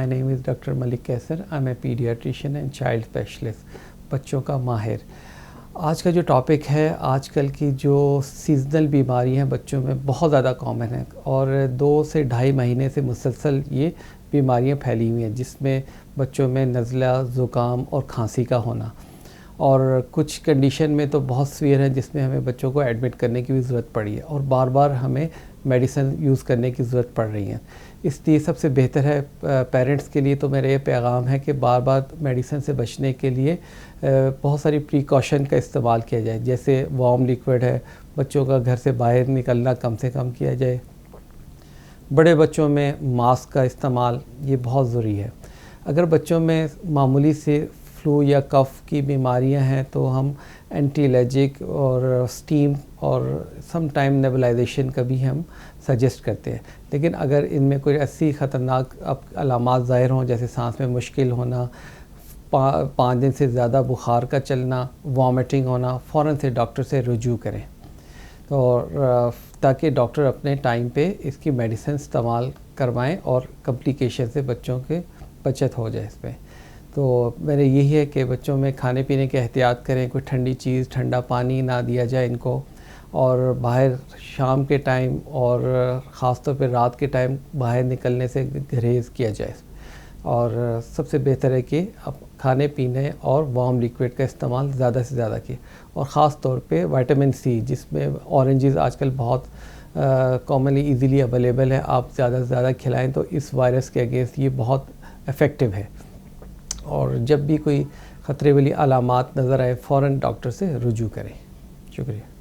My name is Dr. Malik Kaisar. I'm a pediatrician and child specialist. بچوں کا ماہر. آج کا جو ٹاپک ہے، آج کل کی جو سیزنل بیماری ہیں بچوں میں بہت زیادہ کامن ہیں اور 2 سے 2.5 مہینے سے مسلسل یہ بیماریاں پھیلی ہوئی ہیں، جس میں بچوں میں نزلہ، زکام اور کھانسی کا ہونا، اور کچھ کنڈیشن میں تو بہت سویئر ہیں جس میں ہمیں بچوں کو ایڈمٹ کرنے کی بھی ضرورت پڑی ہے اور بار بار ہمیں میڈیسن یوز کرنے کی ضرورت پڑ رہی ہے. اس لیے سب سے بہتر ہے پیرنٹس کے لیے تو میرا یہ پیغام ہے کہ بار بار میڈیسن سے بچنے کے لیے بہت ساری پریکاشن کا استعمال کیا جائے، جیسے وارم لیکوڈ ہے، بچوں کا گھر سے باہر نکلنا کم سے کم کیا جائے. بڑے بچوں میں ماسک کا استعمال یہ بہت ضروری ہے. اگر بچوں میں معمولی سے فلو یا کف کی بیماریاں ہیں تو ہم اینٹی الرجک اور اسٹیم اور سم ٹائم نیبولائزیشن کا بھی ہم سجیسٹ کرتے ہیں. لیکن اگر ان میں کوئی ایسی خطرناک علامات ظاہر ہوں جیسے سانس میں مشکل ہونا، 5 دن سے زیادہ بخار کا چلنا، وامٹنگ ہونا، فوراً سے ڈاکٹر سے رجوع کریں تاکہ ڈاکٹر اپنے ٹائم پہ اس کی میڈیسن استعمال کروائیں اور کمپلیکیشن سے بچوں کے بچت ہو جائے اس پہ. تو میرا یہی ہے کہ بچوں میں کھانے پینے کے احتیاط کریں، کوئی ٹھنڈی چیز، ٹھنڈا پانی نہ دیا جائے ان کو، اور باہر شام کے ٹائم اور خاص طور پہ رات کے ٹائم باہر نکلنے سے گریز کیا جائے. اور سب سے بہتر ہے کہ اب کھانے پینے اور وارم لیکوڈ کا استعمال زیادہ سے زیادہ کیے، اور خاص طور پہ وائٹامن سی، جس میں اورنجز آج کل بہت کامنلی ایزیلی اویلیبل ہے، آپ زیادہ سے زیادہ کھلائیں تو اس وائرس کے اگینسٹ یہ بہت افیکٹو ہے. اور جب بھی کوئی خطرے والی علامات نظر آئے فوراً ڈاکٹر سے رجوع کریں. شکریہ.